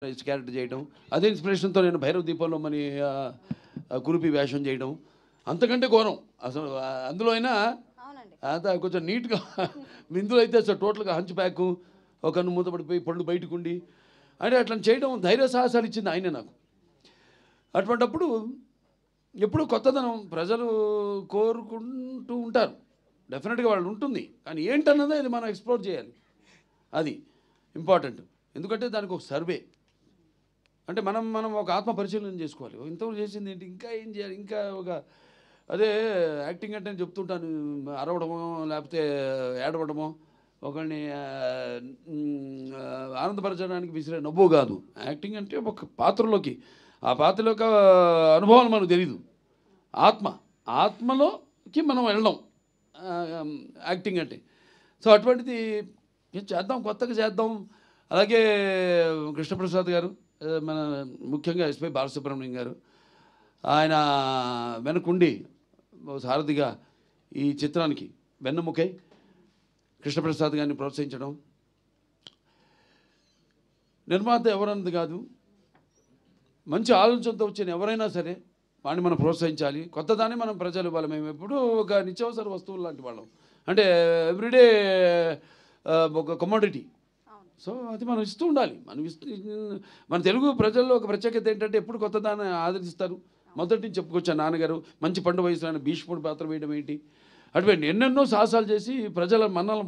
Character చేయడం, అదే ఇన్స్పిరేషన్తో నేను భైరవ దీపంలో మని కురుపి వేషం చేయడం అంతకంటే ఘోరం అసలు. అందులో అయినా అవునండి. అంత కొంచెం నీట్గా, ఇందులో అయితే అసలు టోటల్గా హంచ్ బ్యాక్, ఒక కన్ను మూతపడిపోయి పళ్ళు బయటకు ఉండి అంటే అట్లా చేయడం ధైర్య సాహసాలు ఇచ్చింది ఆయనే నాకు. అటువంటప్పుడు ఎప్పుడు కొత్తదనం ప్రజలు కోరుకుంటూ ఉంటారు, డెఫినెట్గా వాళ్ళు ఉంటుంది, కానీ ఏంటన్నదే అది మనం ఎక్స్ప్లోర్ చేయాలి, అది ఇంపార్టెంట్. ఎందుకంటే దానికి ఒక సర్వే అంటే మనం మనం ఒక ఆత్మ పరిశీలన చేసుకోవాలి. ఇంతవరకు చేసింది ఏంటి, ఇంకా ఏం చేయాలి, ఇంకా ఒక అదే యాక్టింగ్ అంటే నేను చెప్తుంటాను, అరవడమో లేకపోతే ఏడవడమో ఒకరిని ఆనందపరచడానికి విసిరే నవ్వు కాదు. యాక్టింగ్ అంటే ఒక పాత్రలోకి, ఆ పాత్రలో యొక్క అనుభవాలు మనకు తెలీదు. ఆత్మలోకి మనం వెళ్ళడం యాక్టింగ్ అంటే. సో అటువంటిది చేద్దాం, కొత్తగా చేద్దాం. అలాగే కృష్ణప్రసాద్ గారు, మన ముఖ్యంగా ఎస్పి బాలసుబ్రహ్మణ్యం గారు, ఆయన వెనకుండి సారథిగా ఈ చిత్రానికి వెన్నెముకై కృష్ణప్రసాద్ గారిని ప్రోత్సహించడం. నిర్మాత ఎవరన్నది కాదు, మంచి ఆలోచనతో వచ్చిన ఎవరైనా సరే వాడిని మనం ప్రోత్సహించాలి. కొత్తదాన్ని మనం ప్రజలు ఇవ్వాలి. మేము ఎప్పుడూ ఒక నిత్యావసర వస్తువులు లాంటి వాళ్ళం, అంటే ఎవ్రీడే ఒక కమోడిటీ. సో అది మనం ఇస్తూ ఉండాలి. మన తెలుగు ప్రజల్లో ఒక ప్రత్యేకత ఏంటంటే ఎప్పుడు కొత్తదాన్ని ఆదరిస్తారు. మొదటి నుంచి చెప్పుకొచ్చాను, నాన్నగారు మంచి పండు వయసులో భీష్ముడి పాత్ర వేయడం ఏంటి, అటువంటి ఎన్నెన్నో సాహసాలు చేసి ప్రజల మన్నలను